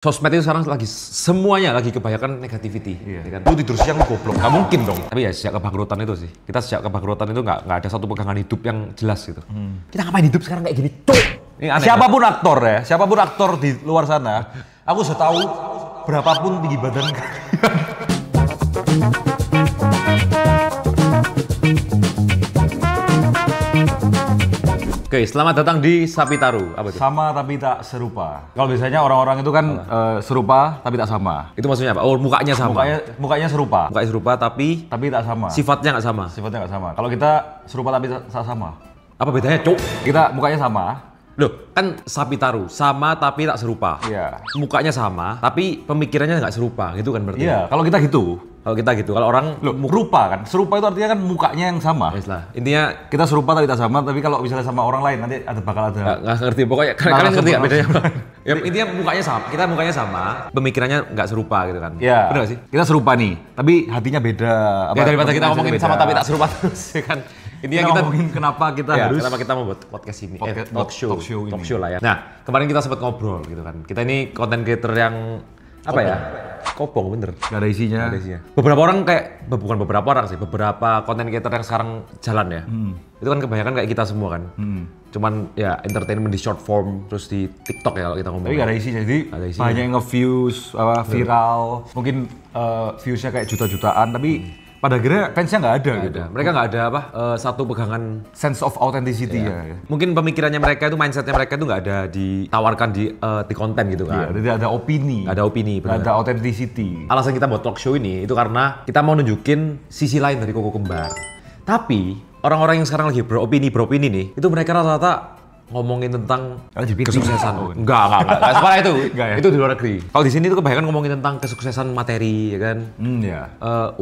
Sosmed itu sekarang lagi semuanya lagi kebanyakan negativity, ya kan? Lu tidur siang lu goblok, nggak mungkin dong. Tapi ya sejak kebangkrutan itu sih, kita sejak kebangkrutan itu nggak ada satu pegangan hidup yang jelas gitu. Kita ngapain hidup sekarang kayak gini, cuk? Siapapun aktor ya, siapapun aktor di luar sana, aku sudah tahu berapapun tinggi badan kalian. Oke, selamat datang di Sapitaru. Apa itu? Sama tapi tak serupa. Kalau biasanya orang-orang itu kan serupa tapi tak sama. Itu maksudnya apa? Oh, mukanya sama. Mukanya serupa. Mukanya serupa tapi tak sama. sifatnya nggak sama. Sifatnya nggak sama. Kalau kita serupa tapi tak sama. Apa bedanya, cuk? Kita mukanya sama. Loh, kan Sapitaru, sama tapi tak serupa. Iya. Mukanya sama, tapi pemikirannya nggak serupa, gitu kan berarti? Iya, kalau kita gitu. Kalau kita gitu, kalau orang Rupa kan, serupa itu artinya kan mukanya yang sama. Yes lah. Intinya Kita serupa tapi tak sama, tapi kalau misalnya sama orang lain nanti bakal ada. nggak ngerti, pokoknya kalian ngerti nggak bedanya apa? Ya, intinya mukanya sama, kita mukanya sama, pemikirannya nggak serupa gitu kan? Iya. Bener nggak sih? Kita serupa nih, tapi hatinya beda. Ya daripada kita ngomongin sama tapi tak serupa terus, ya kan? Intinya kita ngomongin kenapa kita ya, harus kenapa kita membuat podcast ini, talk show lah ya. ini. Nah, kemarin kita sempat ngobrol gitu kan. Kita ini content creator yang apa ya? Kopong bener. Gak ada isinya. Beberapa orang bukan beberapa orang sih, beberapa content creator yang sekarang jalan ya. Itu kan kebanyakan kayak kita semua kan. Cuman ya entertainment di short form, terus di TikTok ya kalau kita ngomong. Tapi gak ada isinya, jadi banyak yang nge-views, viral. Mungkin viewsnya kayak juta-jutaan, tapi pada akhirnya fansnya nggak ada gitu. Mereka nggak ada satu pegangan sense of authenticity ya. Mungkin pemikirannya mereka itu, mindsetnya mereka itu nggak ada ditawarkan di konten gitu kan. Iya, tidak ada opini. Nggak ada opini, benar. Nggak ada authenticity. Alasan kita buat talk show ini itu karena kita mau nunjukin sisi lain dari Koko Kembar. Tapi orang-orang yang sekarang lagi beropini nih, itu mereka rata-rata ngomongin tentang kesuksesan. Enggak separah itu. Ya? Itu di luar negeri. Kalau di sini tuh kebanyakan ngomongin tentang kesuksesan materi, ya kan?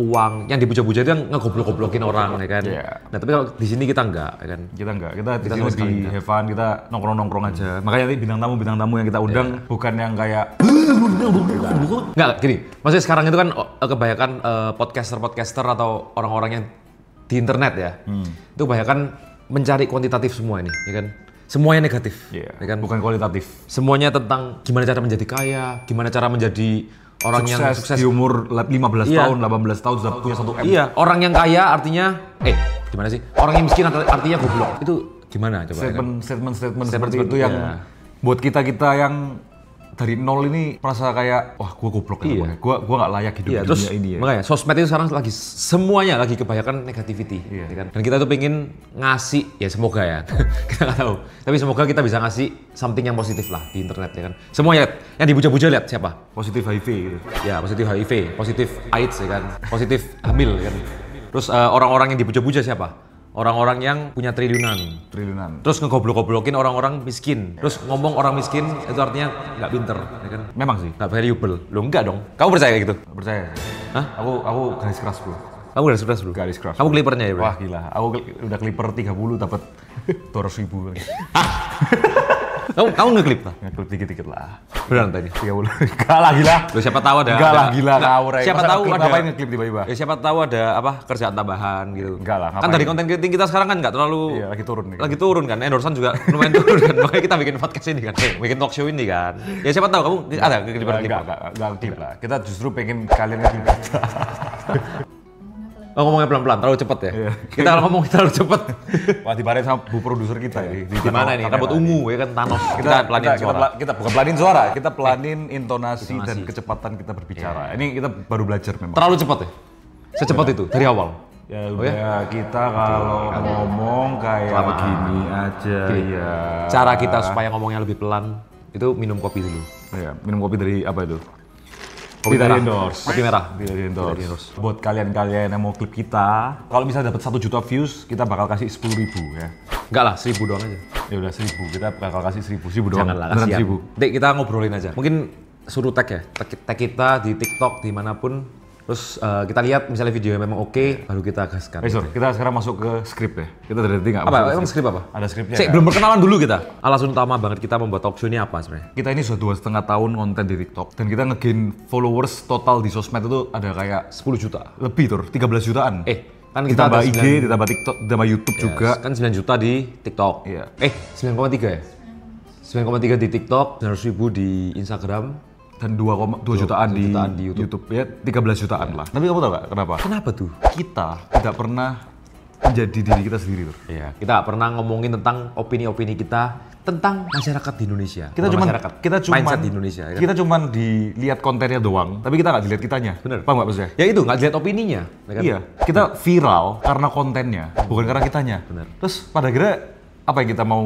Uang yang dipuja-puja itu yang ngegoblok-goblokin orang, ya kan? Nah, tapi kalau di sini kita enggak, ya kan? Kita enggak. Kita di sini lebih have fun, kita nongkrong-nongkrong aja. Makanya nanti bintang tamu yang kita undang bukan yang kayak enggak, gini. Maksudnya sekarang itu kan kebanyakan podcaster atau orang-orang yang di internet ya. Itu kebanyakan mencari kuantitatif semua ini, ya kan? Semuanya negatif, ya kan? Bukan kualitatif. Semuanya tentang gimana cara menjadi kaya, gimana cara menjadi orang yang sukses di umur 15 tahun, 18 tahun sudah punya 1 M. Iya, orang yang kaya artinya gimana sih? Orang yang miskin artinya goblok. Itu gimana coba? Statement seperti itu yang buat kita yang dari nol ini merasa kayak wah gua goblok ya, gua nggak layak hidup di dunia ini ya. Makanya sosmed itu sekarang lagi semuanya lagi kebanyakan negativity, ya kan? Dan kita tuh pengen ngasih, ya semoga ya, kita nggak tahu. Tapi semoga kita bisa ngasih something yang positif lah di internet, ya kan? Semuanya yang dipuja-puja lihat siapa? Positif HIV gitu. Ya positif HIV, positif AIDS, ya kan? Positif hamil, ya kan? Terus orang-orang yang dipuja-puja siapa? Orang-orang yang punya triliunan. Terus ngegoblok-goblokin orang-orang miskin. Terus ngomong orang miskin itu artinya nggak pinter, ya kan? Memang sih. Nggak valuable. Lo enggak dong. Kamu percaya kayak gitu? Percaya. Hah? Aku garis keras bro. Kamu garis keras bro? Garis keras. Kamu klipernya ya bro? Wah gila. Aku udah kliper 30 dapat 200.000 lagi. Kamu ngeklip lah? Ngeklip dikit-dikit lah. Beneran tadi? 30. Enggak lah gila. Loh, siapa tahu ada. Enggak lah gila. Siapa tahu ada. Ngapain ngeklip tiba-tiba? Ya siapa tahu ada kerjaan tambahan gitu. Enggak lah. Kan dari konten creating kita sekarang kan nggak terlalu. Iya, lagi turun nih. Lagi turun kan. Endorsean juga lumayan turun kan. Makanya kita bikin podcast ini kan. Bikin talk show ini kan. Ya siapa tahu kamu ada klip. Enggak klip lah. Kita justru pengen kalian ngeklip kita. Oh, ngomongnya pelan-pelan, terlalu cepet ya? Iya. Kita kalau ngomong terlalu cepet. Wah, dimarahin sama bu produser kita ya. Gimana nih? Rambut ungu ya kan, Thanos. Kita pelanin suara. Kita bukan pelanin suara, kita pelanin intonasi dan kecepatan kita berbicara. Ini kita baru belajar memang. Terlalu cepat ya? Secepat itu, dari awal? Ya udah, kita kalau ngomong kayak begini aja ya. Cara kita supaya ngomongnya lebih pelan, itu minum kopi dulu. Iya, minum kopi dari apa itu? Kopi dari merah. endorse. Kopi merah. Dari endorse. Buat kalian yang mau klip kita, kalau misalnya dapat 1 juta views, kita bakal kasih 10.000 ya. Enggak lah, 1.000 doang aja. Ya udah 1.000, kita bakal kasih 1.000 doang. Janganlah, kasihan. Dek, kita ngobrolin aja. Mungkin suruh tag ya, tag kita di TikTok, dimanapun. Terus kita lihat misalnya videonya memang oke, baru kita gaskan. Kita sekarang masuk ke skrip ya. Kita dari tadi nggak apa? Emang skrip apa? Ada skripnya. Belum berkenalan dulu kita. Alasan utama banget kita membuat talk show ini apa sebenarnya? Kita ini sudah 2,5 tahun konten di TikTok dan kita nge-gain followers total di sosmed itu ada kayak 10 juta. Lebih tuh, 13 jutaan. Kan kita ditambah IG, ditambah TikTok, ditambah YouTube juga. Kan 9 juta di TikTok. Iya. 9,3 ya? 9,3 di TikTok, 900.000 di Instagram. dan 2 jutaan di YouTube. Ya 13 jutaan lah. Tapi kamu tahu gak kenapa? Kenapa tuh? Kita tidak pernah menjadi diri kita sendiri tuh. Iya, kita nggak pernah ngomongin tentang opini-opini kita tentang masyarakat di Indonesia. Kita cuma mindset di Indonesia. Ya kan? Kita cuma dilihat kontennya doang, tapi kita nggak dilihat kitanya. Bener. Paham nggak maksudnya? Ya itu nggak dilihat opininya. Ya kan? Iya, kita viral karena kontennya, bukan karena kitanya. Bener. Terus pada akhirnya apa yang kita mau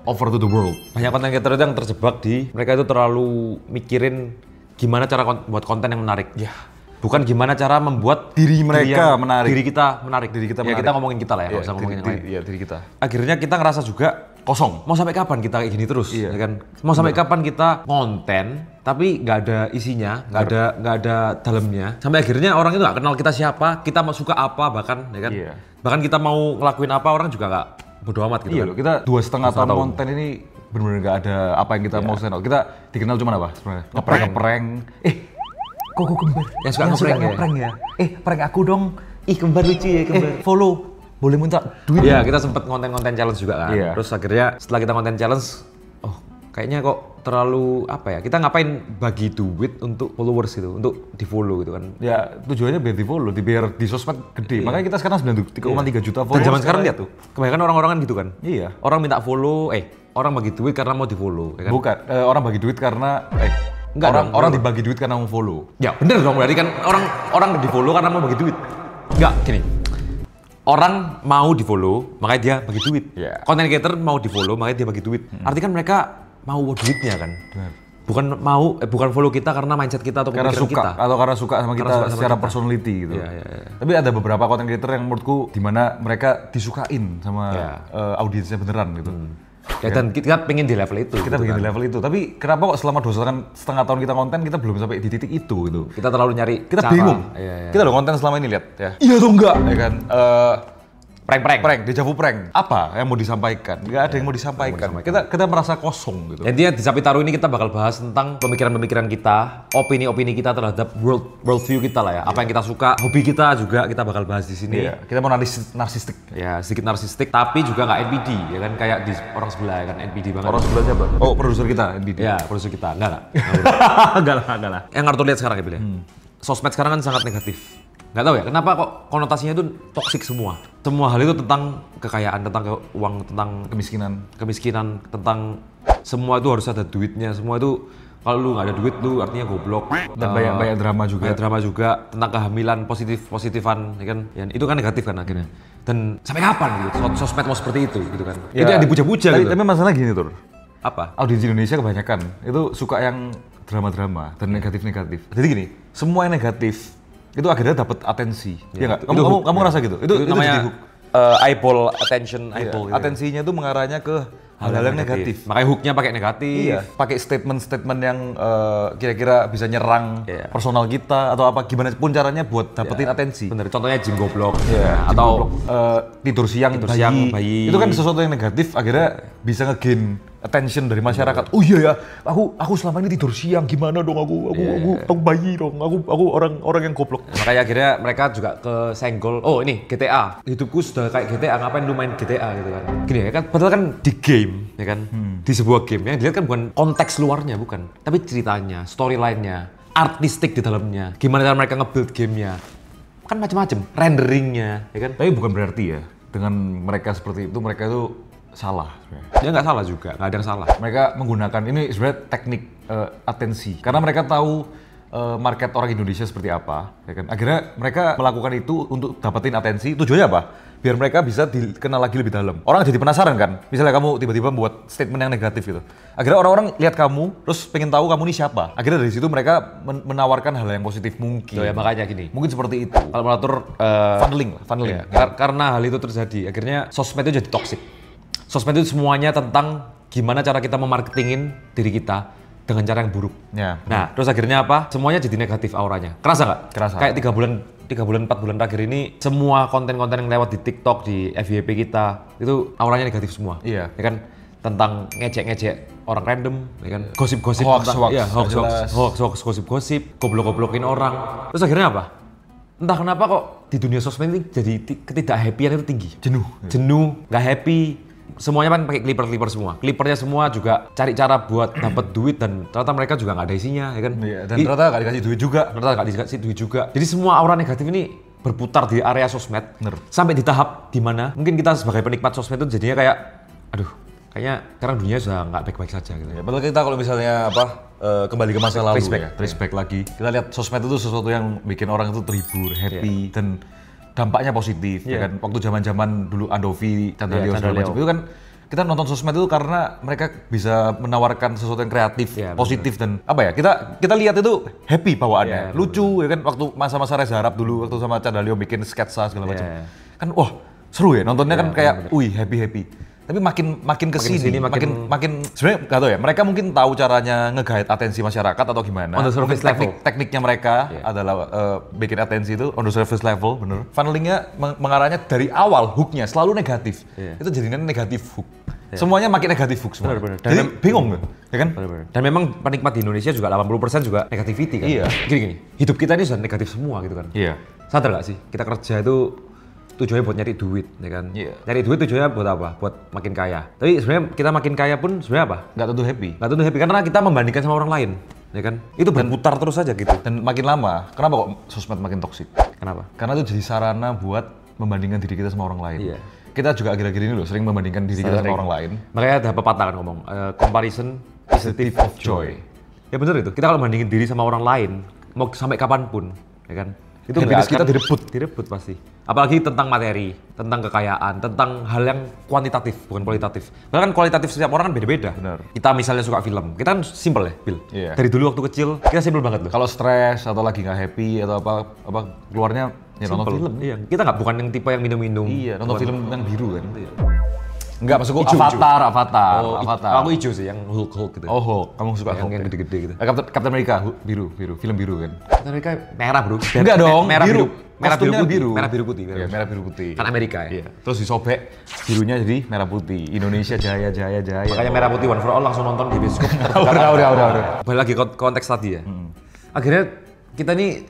offer to the world? Banyak konten creator yang terjebak di mereka itu terlalu mikirin gimana cara buat konten yang menarik. Ya. Bukan gimana cara membuat diri mereka menarik. Diri kita menarik. Ya, kita ngomongin kita lah ya, nggak usah ngomongin yang lain. Iya, diri kita. Akhirnya kita ngerasa juga Kosong. mau sampai kapan kita kayak gini terus, Iya. ya kan? Mau sampai kapan kita konten tapi nggak ada isinya, nggak ada dalamnya. Sampai akhirnya orang itu nggak kenal kita siapa, kita mau suka apa bahkan, ya kan? Iya. Bahkan kita mau ngelakuin apa orang juga nggak bodo amat gitu. Iya kan? loh, kita 2,5 tahun konten ini benar-benar nggak ada apa yang kita mau stand out. Kita dikenal cuma apa sebenarnya? Ngeprank. Kok kembar? Yang suka ngeprank ya? Prank aku dong. Ih, kembar lucu ya, kembar. Follow. Boleh minta duit? Iya, kita sempet konten-konten challenge juga kan. Iya. Terus akhirnya setelah kita konten challenge, oh kayaknya kok terlalu apa ya? Kita ngapain bagi duit untuk followers gitu, untuk di follow gitu kan? Ya tujuannya biar di follow, biar di sosmed gede. Makanya kita sekarang 9,3 juta Dan followers. zaman sekarang lihat tuh, kebanyakan orang-orang kan gitu kan? Iya. Orang minta follow, orang bagi duit karena mau di follow, ya kan? Bukan, orang bagi duit karena Enggak orang dibagi duit karena mau follow. Ya bener dong, berarti kan orang di follow karena mau bagi duit. Enggak, gini. Orang mau di follow, makanya dia bagi duit. Yeah. Content creator mau di follow, makanya dia bagi duit. Artinya kan mereka mau duitnya kan. Benar. Bukan follow kita karena mindset kita atau Karena pemikiran suka kita. atau karena suka sama kita secara kita. personality gitu. Iya. Tapi ada beberapa content creator yang menurutku dimana mereka disukain sama audiensnya beneran gitu. Ya, dan kita pengen di level itu. Kita gitu bikin kan. di level itu. Tapi kenapa kok selama 2,5 tahun kita konten kita belum sampai di titik itu gitu? Kita terlalu nyari Kita cara. bingung. Iya. Kita udah konten selama ini lihat ya. Iya atau enggak? Ya kan. Prank, dejavu prank. Apa yang mau disampaikan? Nggak ada yang mau disampaikan. Kita merasa kosong gitu. Intinya di Sapi Taruh ini kita bakal bahas tentang pemikiran-pemikiran kita, opini-opini kita terhadap worldview kita lah ya. Apa yang kita suka, hobi kita juga kita bakal bahas di sini. Iya. Kita mau narsistik. Ya sedikit narsistik, tapi juga nggak NPD ya kan, kayak di orang sebelah ya kan, NPD banget. Orang sebelah siapa? Oh, produser kita, NBD. Ya produser kita, enggak. Enggak lah. Yang Arthur lihat sekarang ya Bil ya. Sosmed sekarang kan sangat negatif. Nggak tahu ya kenapa kok konotasinya itu toksik semua. Semua hal itu tentang kekayaan, tentang uang, tentang kemiskinan, tentang semua itu harus ada duitnya. Semua itu kalau lu nggak ada duit lu artinya goblok. Dan banyak drama juga. Banyak drama juga tentang kehamilan positifan, ya kan? Ya, itu kan negatif kan akhirnya. Dan sampai kapan gitu? Sosmed mau seperti itu gitu kan? Ya, itu yang dipuja-puja gitu. Tapi masalah gini Tur. Apa? Audiens Indonesia kebanyakan itu suka yang drama-drama dan negatif-negatif. Jadi gini, semua yang negatif itu akhirnya dapat atensi. Ya nggak? Kamu ngerasa gitu? Itu namanya jadi hook. eyeball attention, eyeball. Gitu. Atensinya tuh mengarahnya ke hal-hal yang negatif. Makanya hooknya pakai negatif. Iya, pakai statement-statement yang kira-kira bisa nyerang personal kita atau apa gimana pun caranya buat dapetin atensi. Bener, contohnya gym goblok. Atau tidur siang bayi. Itu kan sesuatu yang negatif akhirnya bisa nge-gain attention dari masyarakat. Oh iya ya, aku selama ini tidur siang, gimana dong aku bayi dong, aku orang yang goblok. Makanya akhirnya mereka juga kesenggol, oh ini GTA, hidupku sudah kayak GTA, ngapain lu main GTA gitu kan. Gini ya kan, padahal kan di game, ya kan, di sebuah game yang dilihat kan bukan konteks luarnya, bukan, tapi ceritanya, storyline-nya, artistik di dalamnya, gimana cara mereka nge-build gamenya, kan macam-macam, renderingnya, ya kan. Tapi bukan berarti ya, dengan mereka seperti itu, mereka itu salah sebenarnya. Ya nggak salah juga, nggak ada yang salah. Mereka menggunakan ini sebenarnya teknik atensi karena mereka tahu market orang Indonesia seperti apa, ya kan. Akhirnya mereka melakukan itu untuk dapetin atensi. Tujuannya apa? Biar mereka bisa dikenal lagi lebih dalam. Orang jadi penasaran kan? Misalnya kamu tiba-tiba membuat statement yang negatif gitu. Akhirnya orang-orang lihat kamu, terus pengen tahu kamu ini siapa. Akhirnya dari situ mereka menawarkan hal yang positif mungkin. Ya makanya gini. Mungkin seperti itu. Kalau mengatur funneling. Ya, karena hal itu terjadi, akhirnya sosmed itu jadi toksik. Sosmed itu semuanya tentang gimana cara kita memarketingin diri kita dengan cara yang buruk. Ya, nah, terus akhirnya apa? Semuanya jadi negatif auranya. Kerasa nggak? Kerasa. Kayak 3 bulan, 4 bulan terakhir ini, semua konten-konten yang lewat di TikTok, di FYP kita, itu auranya negatif semua. Iya. Ya kan? Tentang ngejek-ngejek orang random, ya kan? Gosip-gosip Hoax, gosip-gosip, goblok-goblokin orang. Terus akhirnya apa? Entah kenapa kok di dunia sosmed ini jadi ketidakhappyan itu tinggi. Jenuh, nggak happy, semuanya kan pakai clipper semua. Clippernya semua juga cari cara buat dapat duit dan ternyata mereka juga nggak ada isinya, ya kan? Iya, dan ternyata nggak dikasih duit juga. Ternyata nggak dikasih duit juga. Jadi semua aura negatif ini berputar di area sosmed. Sampai di tahap dimana mungkin kita sebagai penikmat sosmed itu jadinya kayak, aduh, kayaknya sekarang dunia sudah nggak baik-baik saja gitu. Ya, padahal kita kalau misalnya kembali ke masa lalu Trace back lagi. Kita lihat sosmed itu sesuatu yang bikin orang itu terhibur, happy, dan dampaknya positif. Ya kan? Waktu zaman-zaman dulu Andovi, Chandra Leo segala macam itu kan kita nonton sosmed itu karena mereka bisa menawarkan sesuatu yang kreatif, positif dan apa ya? Kita lihat itu happy bawaannya, lucu ya kan. Waktu masa-masa Reza Arab dulu, waktu sama Chandra Leo bikin sketsa segala macam, kan wah seru ya nontonnya kan kayak, wih happy. Tapi makin kesini, makin sebenarnya nggak tahu ya. Mereka mungkin tahu caranya nge-guide atensi masyarakat atau gimana. On the surface level. Tekniknya mereka adalah bikin atensi itu on the surface level, bener. Funnelingnya mengarahnya dari awal hooknya selalu negatif. Itu jadinya negatif hook. Semuanya makin negatif hook semua. Bener. Jadi bingung nggak? Ya kan? Dan memang penikmat di Indonesia juga 80% juga negativity kan. Iya. Gini, hidup kita ini sudah negatif semua gitu kan. Iya. Sadar nggak sih? Kita kerja itu tujuannya buat nyari duit, ya kan? Nyari duit tujuannya buat apa? Buat makin kaya. Tapi sebenarnya kita makin kaya pun sebenarnya apa? Nggak tentu happy. Nggak tentu happy karena kita membandingkan sama orang lain, ya kan? Itu berputar terus aja gitu. Dan makin lama, kenapa kok sosmed makin toksik? Kenapa? Karena itu jadi sarana buat membandingkan diri kita sama orang lain. Iya. Kita juga akhir-akhir ini loh sering membandingkan diri kita sama orang lain. Makanya ada pepatah kan ngomong, comparison is the thief of joy. Ya bener itu. Kita kalau bandingin diri sama orang lain, mau sampai kapanpun, ya kan? Itu Happiness kita direbut pasti. Apalagi tentang materi, tentang kekayaan, tentang hal yang kuantitatif, bukan kualitatif. Bahkan kualitatif setiap orang kan beda-beda. Benar. Kita misalnya suka film, kita kan simple ya, Bill. Iya. Dari dulu waktu kecil, kita simple banget loh. Kalau stres atau lagi nggak happy atau apa keluarnya ya nonton film. Iya. Kita nggak bukan yang tipe yang minum-minum. Iya, nonton film yang biru kan. Iya. Enggak, maksudku Avatar. Aku hijau sih, yang Hulk gitu. Oh, Hulk. Kamu suka Hulk? Yang gede-gede gitu. Captain America biru, film biru kan. Captain America merah, Bro. Enggak dong, merah biru. Merah Kostumnya biru putih. biru. Merah biru putih. Iya, merah biru putih. Kan Amerika ya. Iya. Terus disobek birunya jadi merah putih. Indonesia jaya. Makanya merah putih One for All langsung nonton di bioskop. Udah. Balik lagi konteks tadi ya. Akhirnya kita nih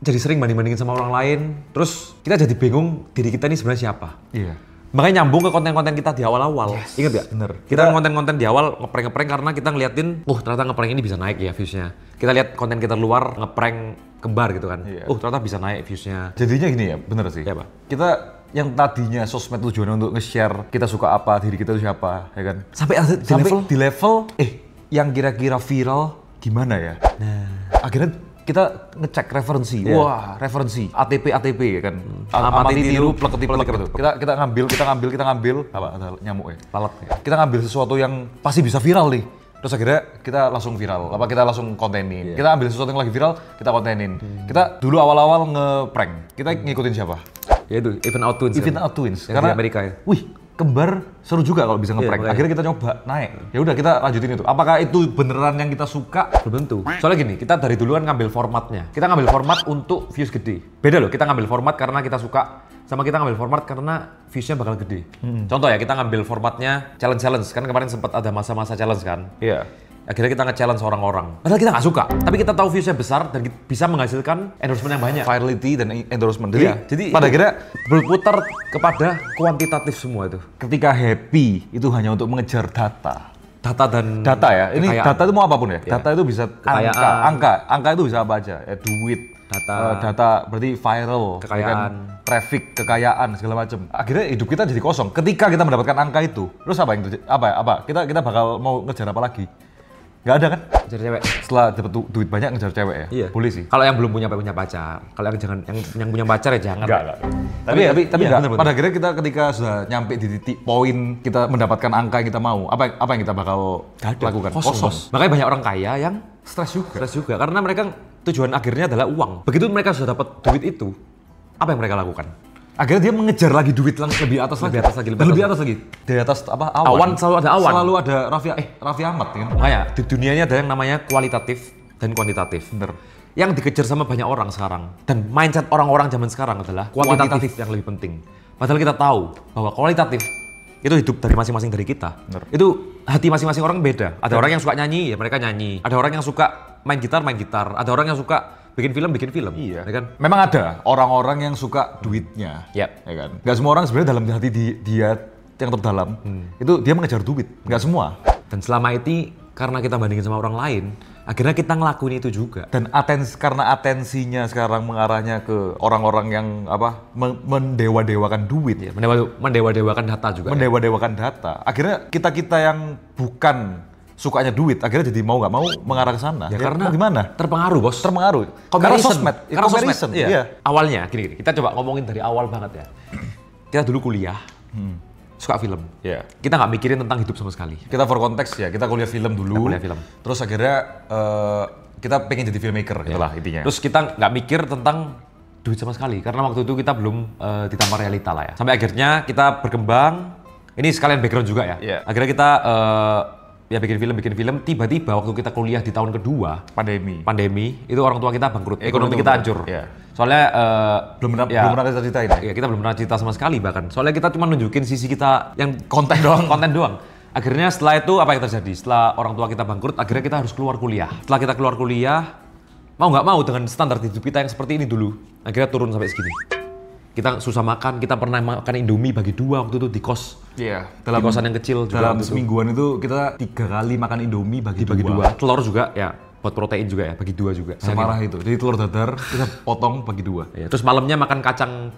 jadi sering banding-bandingin sama orang lain. Terus kita jadi bingung diri kita ini sebenarnya siapa. Iya. Makanya nyambung ke konten-konten kita di awal-awal. Ingat gak? Bener. Kita konten-konten di awal ngeprank karena kita ngeliatin, ternyata ngeprank ini bisa naik ya viewsnya. Kita lihat konten kita luar ngeprank kembar gitu kan. Iya. Ternyata bisa naik viewsnya. Jadinya gini ya, bener sih. Ya, Pak. Kita yang tadinya sosmed tujuannya untuk nge-share kita suka apa, diri kita itu siapa, ya kan? Sampai Di level yang kira-kira viral gimana ya? Nah, akhirnya kita ngecek referensi. Wah, referensi ATP ya kan. Amati tiru plek gitu. Kita ngambil apa ada nyamuk ya. Lalat ya. Kita ngambil sesuatu yang pasti bisa viral nih. Terus akhirnya kita langsung viral. Kita langsung kontenin. Kita ambil sesuatu yang lagi viral, kita kontenin. Kita dulu awal-awal nge-prank. Kita ngikutin siapa? Ya itu, Even Out Twins. Karena di Amerika ya. Wih, kembar seru juga kalau bisa nge-prank. Makanya. Akhirnya kita coba naik. Ya udah kita lanjutin itu. Apakah itu beneran yang kita suka? Belum tentu. Soalnya gini, kita dari dulu kan ngambil formatnya. Kita ngambil format untuk views gede. Beda loh, kita ngambil format karena kita suka, sama kita ngambil format karena viewsnya bakal gede. Contoh ya, kita ngambil formatnya challenge. Kan kemarin sempat ada masa-masa challenge kan. Iya. Akhirnya kita nge-challenge orang-orang. Padahal kita nggak suka, tapi kita tahu viewsnya besar dan bisa menghasilkan endorsement yang banyak. Virality dan endorsement. Jadi pada akhirnya berputar kepada kuantitatif semua itu. ketika happy itu hanya untuk mengejar data Dan ya. Ini kekayaan. data itu mau apapun ya. Data itu bisa Kekayaan. angka itu bisa apa aja. Ya, duit, data berarti viral, Kekayaan. ya kan? Traffic, kekayaan segala macam. Akhirnya hidup kita jadi kosong. Ketika kita mendapatkan angka itu, terus apa yang terjadi? Apa? Kita bakal mau ngejar apa lagi? Nggak ada kan? Ngejar cewek. Setelah dapat duit banyak ngejar cewek ya? Iya. Boleh sih. Kalau yang belum punya pacar. Kalau yang punya pacar ya jangan. Enggak. Tapi iya, enggak. bener. Pada akhirnya kita ketika sudah nyampe di titik poin kita mendapatkan angka yang kita mau, apa yang kita bakal lakukan? Kosong. Makanya banyak orang kaya yang Stres juga karena mereka tujuan akhirnya adalah uang. Begitu mereka sudah dapat duit itu, apa yang mereka lakukan? Akhirnya dia mengejar lagi duit lebih atas lagi. Lebih atas lagi. Di atas apa? Awan selalu ada awan. Selalu ada Raffi Ahmad kan. Makanya di dunia ini ada yang namanya kualitatif dan kuantitatif. Bener. Yang dikejar sama banyak orang sekarang dan mindset orang-orang zaman sekarang adalah kuantitatif yang lebih penting. Padahal kita tahu bahwa kualitatif itu hidup dari masing-masing dari kita. Bener. Itu hati masing-masing orang beda. Ada orang yang suka nyanyi, ya mereka nyanyi. Ada orang yang suka main gitar. Ada orang yang suka bikin film. Iya. Ya kan? Memang ada orang-orang yang suka duitnya. Yap. Ya kan. Gak semua orang sebenarnya dalam hati dia yang terdalam, itu dia mengejar duit, nggak semua. Dan selama ini karena kita bandingin sama orang lain, akhirnya kita ngelakuin itu juga. Dan karena atensinya sekarang mengarahnya ke orang-orang yang mendewa-dewakan duit, Ya, mendewa-dewakan data juga. mendewa-dewakan data. Akhirnya kita yang bukan sukanya duit, akhirnya jadi mau nggak mau mengarah ke sana. Ya, karena mau gimana? terpengaruh, Bos. Terpengaruh. Karena sosmed. Comparison. Iya. Awalnya gini, kita coba ngomongin dari awal banget ya. Kita dulu kuliah, suka film. Iya. Kita nggak mikirin tentang hidup sama sekali. Kita for konteks ya, kita kuliah film dulu. Kita kuliah film. Terus akhirnya kita pengen jadi filmmaker, itulah intinya. Terus kita nggak mikir tentang duit sama sekali, karena waktu itu kita belum ditampar realita lah ya. Sampai akhirnya kita berkembang, ini sekalian background juga ya. Iya. Akhirnya kita ya bikin film, tiba-tiba waktu kita kuliah di tahun kedua, pandemi, itu orang tua kita bangkrut, ekonomi kita hancur. Iya. Soalnya belum pernah kita ceritain ya? ya kita belum pernah cerita sama sekali bahkan. Soalnya kita cuma nunjukin sisi kita yang konten doang. Akhirnya setelah itu apa yang terjadi? Setelah orang tua kita bangkrut, akhirnya kita harus keluar kuliah. Setelah kita keluar kuliah, mau nggak mau dengan standar hidup kita yang seperti ini dulu, akhirnya turun sampai segini. Kita susah makan, kita pernah makan Indomie bagi 2 waktu itu di kos. Iya. Di kosan yang kecil juga. Dalam semingguan itu kita 3 kali makan Indomie bagi 2. Telur juga ya, buat protein juga ya, bagi 2 juga. Separah itu. Jadi telur dadar kita potong bagi 2. Ya, terus malamnya makan kacang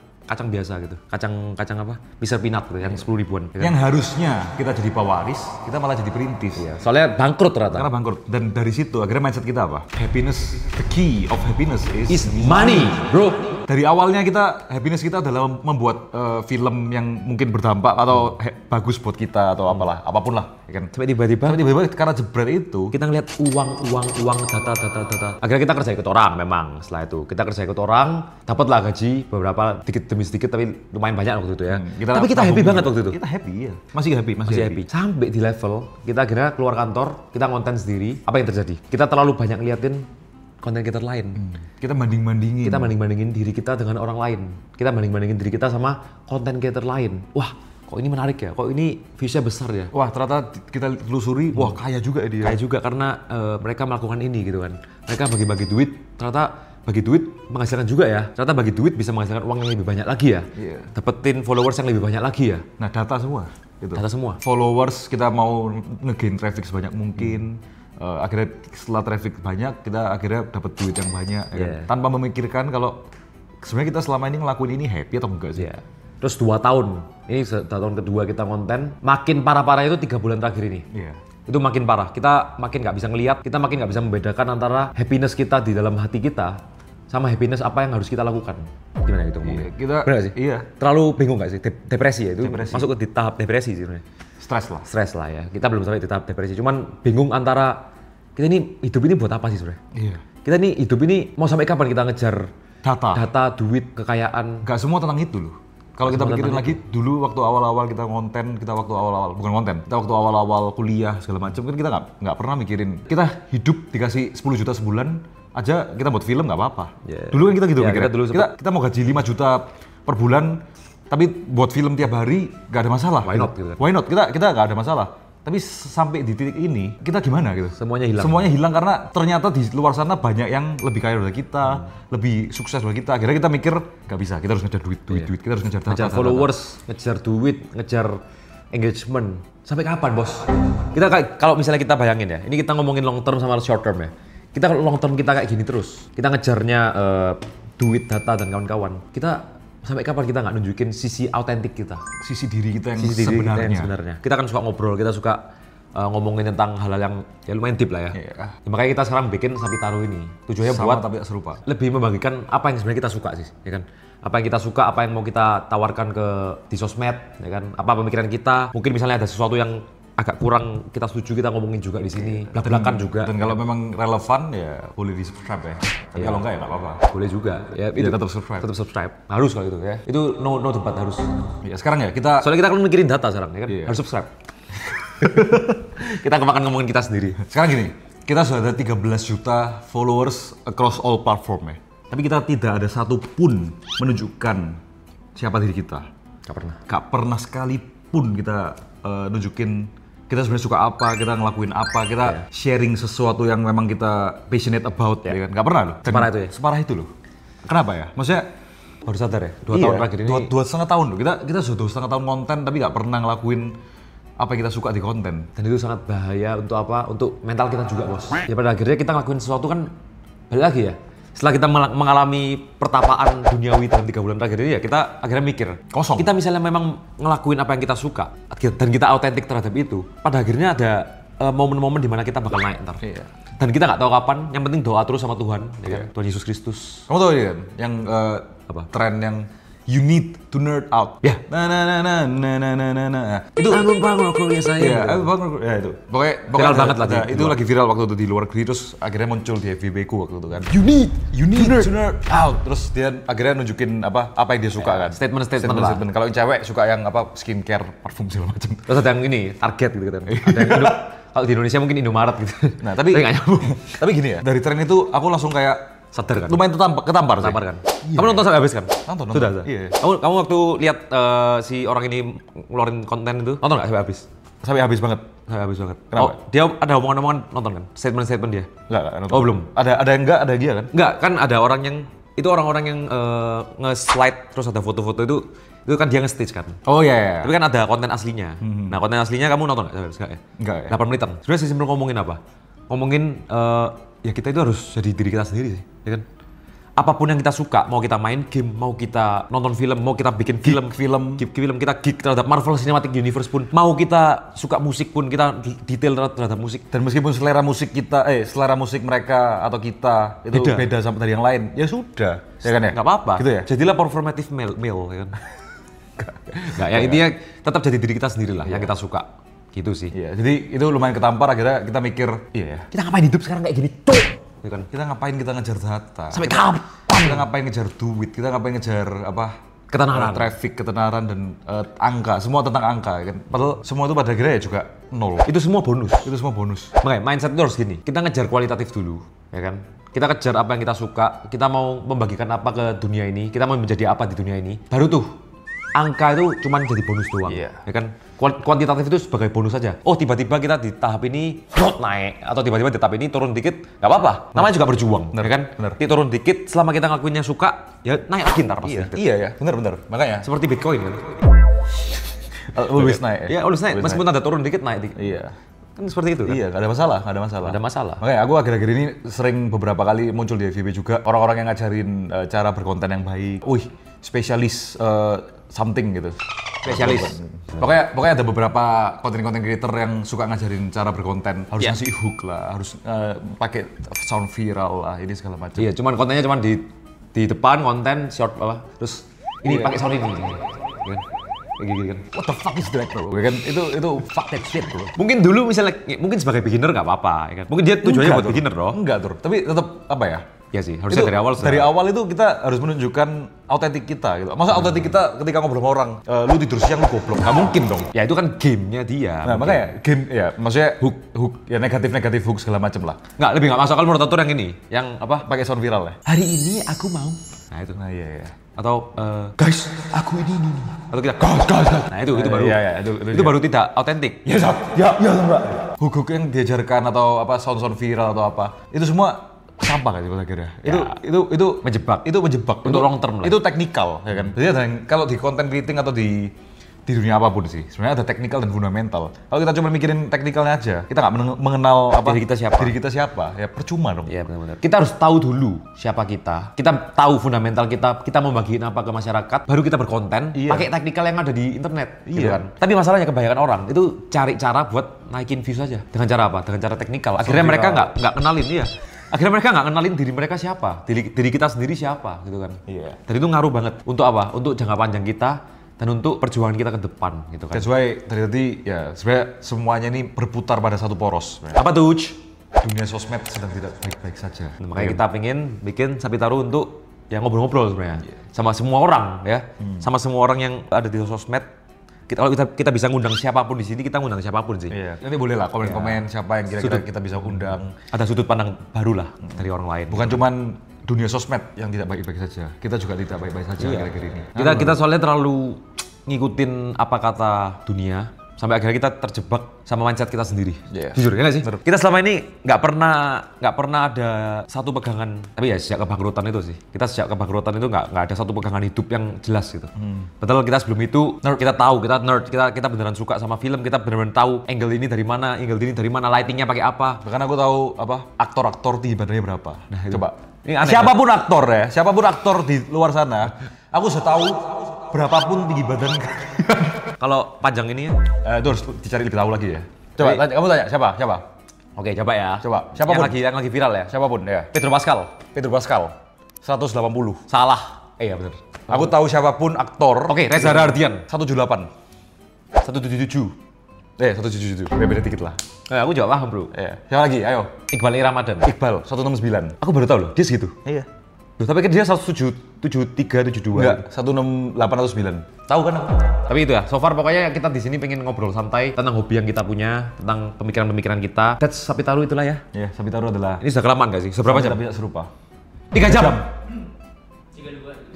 biasa gitu. Kacang apa? Mr. Peanut gitu, yang 10 ribuan. Ya kan? Yang harusnya kita jadi pewaris, kita malah jadi perintis. Ya, soalnya bangkrut ternyata. Karena bangkrut. Dan dari situ akhirnya mindset kita apa? Happiness, the key of happiness is money, bro. Dari awalnya happiness kita adalah membuat film yang mungkin berdampak atau bagus buat kita atau apalah, apapun lah, ya kan. Sampai tiba-tiba Karena jebret itu kita ngeliat uang, data. Akhirnya kita kerja ikut orang memang. Setelah itu kita kerja ikut orang, dapatlah gaji beberapa dikit demi sedikit tapi lumayan banyak waktu itu ya. Tapi kita happy banget waktu itu. Kita happy ya. Masih happy. Sampai di level kita akhirnya keluar kantor, kita konten sendiri. Apa yang terjadi? Kita terlalu banyak ngeliatin konten creator lain. Kita banding-bandingin diri kita dengan orang lain. Kita banding-bandingin diri kita sama konten creator lain. Wah, kok ini menarik ya? Kok ini views-nya besar ya? Wah, ternyata kita telusuri, wah kaya juga dia. Kaya juga karena mereka melakukan ini gitu kan. Mereka bagi-bagi duit, ternyata bagi duit menghasilkan juga ya. Ternyata bagi duit bisa menghasilkan uang yang lebih banyak lagi ya. Iya. Dapetin followers yang lebih banyak lagi ya. Nah, data semua. Gitu. Data semua. Followers kita mau nge-gain traffic sebanyak mungkin. Akhirnya setelah traffic banyak, kita akhirnya dapat duit yang banyak. Ya kan? Tanpa memikirkan kalau sebenarnya kita selama ini ngelakuin ini happy atau enggak sih. Yeah. Terus 2 tahun, ini tahun kedua kita konten, makin parah-parah itu 3 bulan terakhir ini. Yeah. Itu makin parah, kita makin nggak bisa ngelihat, kita makin nggak bisa membedakan antara happiness kita di dalam hati kita sama happiness apa yang harus kita lakukan. Gimana gitu ngomongnya? Kita, benar sih? Iya. Terlalu bingung nggak sih? Depresi ya itu? Depresi. Masuk ke tahap depresi sih sebenarnya. Stres lah ya. Kita belum sampai di tahap depresi, cuman bingung antara kita ini hidup ini buat apa sih sebenarnya? Iya. Kita ini hidup ini mau sampai kapan kita ngejar data, duit, kekayaan? Gak semua tentang itu loh. Kalau kita pikirin lagi dulu waktu awal-awal kita konten, kita waktu awal-awal kuliah segala macam kan kita nggak pernah mikirin kita hidup dikasih 10 juta sebulan aja kita buat film nggak apa-apa. Yeah. Dulu kan kita gitu mikirnya. Kita mau gaji 5 juta per bulan tapi buat film tiap hari nggak ada masalah. Why not? Gitu. Why not? Kita nggak ada masalah. Tapi sampai di titik ini, kita gimana gitu? Semuanya hilang. Semuanya hilang karena ternyata di luar sana banyak yang lebih kaya dari kita, lebih sukses dari kita. Akhirnya kita mikir, nggak bisa, kita harus ngejar duit. Kita harus ngejar data. Ngejar followers, ngejar duit, ngejar engagement. Sampai kapan, Bos? Kita kalau misalnya kita bayangin ya, ini kita ngomongin long term sama short term ya. Kita kalau long term kita kayak gini terus, kita ngejarnya duit, data, dan kawan-kawan. Kita sampai kapan kita nggak nunjukin sisi autentik kita, sisi diri kita yang sebenarnya. Kita kan suka ngobrol, kita suka ngomongin tentang hal-hal yang ya lumayan deep lah ya. Ya, makanya kita sekarang bikin Sapi Taruh ini tujuannya sama buat tapi serupa. Lebih membagikan apa yang sebenarnya kita suka sih, ya kan? Apa yang kita suka, apa yang mau kita tawarkan di sosmed, ya kan? Apa pemikiran kita? Mungkin misalnya ada sesuatu yang agak kurang kita setuju, kita ngomongin juga di sini, belak-belakan juga. Dan kalau memang relevan ya boleh di subscribe ya. Tapi kalau enggak ya nggak apa-apa. Boleh juga. Ya, itu tetap subscribe. Tetap subscribe. Harus kalau itu ya. Itu no debat harus. Ya sekarang ya kita. Soalnya kita kan mikirin data sekarang ya kan. Harus subscribe. Kita kemakan ngomongin kita sendiri. Sekarang gini, kita sudah ada 13 juta followers across all platform ya. Tapi kita tidak ada satupun menunjukkan siapa diri kita. Gak pernah sekalipun kita nunjukin kita sebenarnya suka apa, kita ngelakuin apa, kita sharing sesuatu yang memang kita passionate about, ya kan? Gak pernah loh. Separah itu ya? Separah itu loh. Kenapa ya? Maksudnya Baru sadar ya? 2 tahun terakhir ini. 2,5 tahun loh. Kita sudah 2,5 tahun konten tapi nggak pernah ngelakuin apa yang kita suka di konten. Dan itu sangat bahaya untuk apa? Untuk mental kita juga, Bos. Ya pada akhirnya kita ngelakuin sesuatu kan balik lagi ya. Setelah kita mengalami pertapaan duniawi dalam 3 bulan terakhir ini ya kita akhirnya mikir. Kosong. Kita misalnya memang ngelakuin apa yang kita suka dan kita autentik terhadap itu, pada akhirnya ada momen-momen di mana kita bakal naik ntar. Iya. Dan kita nggak tahu kapan, yang penting doa terus sama Tuhan, ya kan? Tuhan Yesus Kristus. Kamu tahu ya yang apa? Tren yang you need to nerd out. Ya. Itu bangun aku ya saya. Iya, ya itu. Pokoknya Viral banget lah itu lagi viral waktu itu di luar negeri, terus akhirnya muncul di FYP ku waktu itu kan. You need to nerd out. Terus dia akhirnya nunjukin apa yang dia suka kan. Statement lah. Kalau yang cewek suka yang apa skincare, parfum segala macam. Terus ada yang ini target gitu kan. Ada yang kalau di Indonesia mungkin Indomaret gitu. Nah, tapi nggak nyambung. Tapi gini ya, dari tren itu aku langsung kayak sadar kan? Lumayan ketampar sih. Kan? Iya. Kamu nonton sampai habis kan? Nonton. Sudah. Iya. Kamu waktu lihat si orang ini ngeluarin konten itu, nonton nggak sampai habis? Sampai habis banget. Sampai habis banget. Kenapa? Oh, dia ada omongan-omongan nonton kan? Statement dia? Enggak nonton. Oh, belum? Ada yang enggak, ada dia kan? Enggak, kan ada orang yang, itu orang-orang yang nge-slide terus ada foto-foto itu kan dia nge-stage kan? Oh iya. Tapi kan ada konten aslinya. Nah, konten aslinya kamu nonton nggak? Enggak ya? Enggak ya. 8 menitan. Sebenarnya simpel ngomongin apa? Ngomongin ya kita itu harus jadi diri kita sendiri sih, ya kan? Apapun yang kita suka, mau kita main game, mau kita nonton film, mau kita bikin film, kita geek terhadap Marvel Cinematic Universe pun, mau kita suka musik pun, kita detail terhadap musik. Dan meskipun selera musik mereka atau kita itu beda sama dari yang lain, ya sudah, ya kan ya? Nggak apa-apa. Gitu ya? Jadilah performative male, ya kan? Nggak, ya intinya tetap jadi diri kita sendiri lah, yang kita suka. Gitu sih. Iya, jadi itu lumayan ketampar, akhirnya kita mikir, iya ya. Kita ngapain hidup sekarang kayak gini, tuh? Kan? Kita ngapain kita ngejar data? Sampai kapan? Kita ngapain ngejar duit? Kita ngapain ngejar apa? Ketenaran. Traffic, ketenaran, dan angka. Semua tentang angka kan. Padahal semua itu pada akhirnya ya juga nol. Itu semua bonus. Makanya mindset itu harus gini. Kita ngejar kualitatif dulu, ya kan? Kita kejar apa yang kita suka. Kita mau membagikan apa ke dunia ini. Kita mau menjadi apa di dunia ini. Baru tuh angka itu cuma jadi bonus doang, ya kan? Kuantitatif itu sebagai bonus saja. Oh, tiba-tiba kita di tahap ini naik, atau tiba-tiba di tahap ini turun dikit, nggak apa-apa. Namanya juga berjuang, ya kan? Dia turun dikit, selama kita ngelakuinnya suka, ya naik lagi ntar pasti. Iya ya, benar. Makanya seperti Bitcoin kan? Always naik. Ya, always naik. Meskipun ada turun dikit, naik dikit. Iya. Kan seperti itu kan? Iya, nggak ada masalah. Makanya aku akhir-akhir ini sering beberapa kali muncul di FYP juga orang-orang yang ngajarin cara berkonten yang baik. Wih, spesialis something gitu. Spesialis. Pokoknya ada beberapa konten-konten creator yang suka ngajarin cara berkonten. Harus ngasih hook lah, harus pakai sound viral lah, ini segala macam. Iya, cuman kontennya cuman di depan konten short apa, terus ini pakai sound ini. Gini kan. What the fuck is that, bro? Kan itu fuck that shit, bro. Mungkin dulu misalnya sebagai beginner nggak apa-apa, ya kan? Mungkin dia tujuannya buat beginner dong. Enggak, Tur. Tapi tetap apa ya? Iya sih, harusnya dari awal itu kita harus menunjukkan autentik kita gitu. Masa autentik kita ketika ngobrol sama orang, lu tidur siang lu goblok. Nggak mungkin dong. Ya itu kan gamenya dia. Nah, makanya game ya, maksudnya hook ya negatif hook segala macam lah. Lebih nggak masuk akal menurut Atur yang ini, yang apa? Pakai sound viral ya. Hari ini aku mau. Nah itu. Nah iya. Atau guys, aku ini. Atau kita guys. Nah itu baru. Iya, itu baru tidak autentik. Ya enggak. Hook yang diajarkan atau apa sound viral atau apa. Itu semua sampah kan pada akhirnya. Itu menjebak. Itu menjebak untuk long term lah. Itu teknikal ya kan. Jadi kalau di content creating atau di dunia apapun sih, sebenarnya ada teknikal dan fundamental. Kalau kita cuma mikirin teknikalnya aja, kita nggak mengenal apa diri kita siapa, ya percuma dong. Iya benar-benar. Kita harus tahu dulu siapa kita. Kita tahu fundamental kita mau bagiin apa ke masyarakat, baru kita berkonten pakai teknikal yang ada di internet, gitu kan. Tapi masalahnya kebanyakan orang itu cari cara buat naikin views aja. Dengan cara apa? Dengan cara teknikal. Akhirnya mereka nggak kenalin Akhirnya mereka nggak kenalin diri mereka siapa, diri kita sendiri siapa, gitu kan. Iya. Dan itu ngaruh banget. Untuk apa? Untuk jangka panjang kita dan untuk perjuangan kita ke depan, gitu kan. That's why tadi ya sebenarnya semuanya ini berputar pada satu poros. Sebenarnya. Apa tuh? Dunia sosmed sedang tidak baik-baik saja. Nah, makanya kita pengen bikin Sapi Taruh untuk ya ngobrol-ngobrol sebenarnya sama semua orang ya, sama semua orang yang ada di sosmed. Kalau kita bisa ngundang siapapun di sini, kita ngundang siapapun sih. Iya. Nanti boleh lah komen-komen siapa yang kira-kira kita bisa undang. Ada sudut pandang baru lah dari orang lain. Bukan cuman dunia sosmed yang tidak baik-baik saja. Kita juga tidak baik-baik saja akhir-akhir ini. Kita soalnya terlalu ngikutin apa kata dunia, Sampai akhirnya kita terjebak sama mindset kita sendiri. Iya. Jujur ya nggak sih? Kita selama ini nggak pernah ada satu pegangan. Tapi ya sejak kebangkrutan itu sih. Kita sejak kebangkrutan itu nggak ada satu pegangan hidup yang jelas gitu. Betul, kita sebelum itu kita tahu, kita nerd, kita beneran suka sama film, kita beneran tahu angle ini dari mana, lightingnya pakai apa. Bahkan aku tahu aktor-aktor tinggi badannya berapa. Nah, coba. Ini aneh, Siapapun aktor di luar sana, aku sudah tahu berapapun tinggi badan. Kalau panjang ini ya? Itu harus dicari lebih tahu lagi ya. Coba, kamu tanya siapa? Oke, coba ya. Coba, siapapun. Yang lagi viral ya? Siapapun ya. Pedro Pascal. 180. Salah. Iya benar. Aku tahu siapapun aktor. Oke, Reza Rahardian. 178. 177. 177. Beda dikit lah. Aku juga paham, Bro. Iya. Siapa lagi? Ayo. Iqbal Ramadan. Iqbal 169. Aku baru tahu loh, dia segitu. Iya. Loh, tapi kan dia 173, 72. Enggak, 16809. Tahu kan aku? Tapi itu ya, so far pokoknya kita di sini pengen ngobrol santai tentang hobi yang kita punya, tentang pemikiran-pemikiran kita. That's Sapitaru itulah ya. Iya, Sapitaru adalah. Ini sudah kelamaan gak sih? Seberapa jam? Tapi serupa. 3 jam.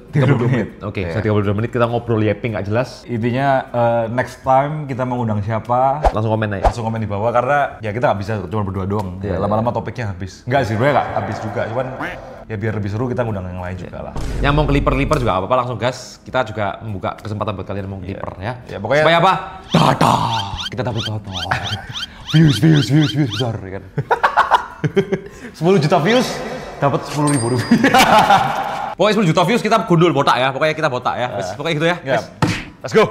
32 menit. Oke, 32 menit kita ngobrol yapping gak jelas. Intinya next time kita mau undang siapa, Langsung komen aja. langsung komen di bawah karena ya kita nggak bisa cuma berdua doang. Iya, Lama-lama topiknya habis. Enggak sih, sebenarnya nggak habis juga. Cuman ya biar lebih seru kita ngundang yang lain juga lah. Yang mau keliper-liper juga apa-apa langsung gas. Kita juga membuka kesempatan buat kalian yang mau keliper ya. Ya, pokoknya- supaya apa? Data. Kita dapat data. views besar ya kan. 10 juta views dapat 10.000 rupiah. Pokoknya 10 juta views kita gundul botak ya. Pokoknya kita botak ya. Wes, pokoknya gitu ya. Ya. Wes. Let's go.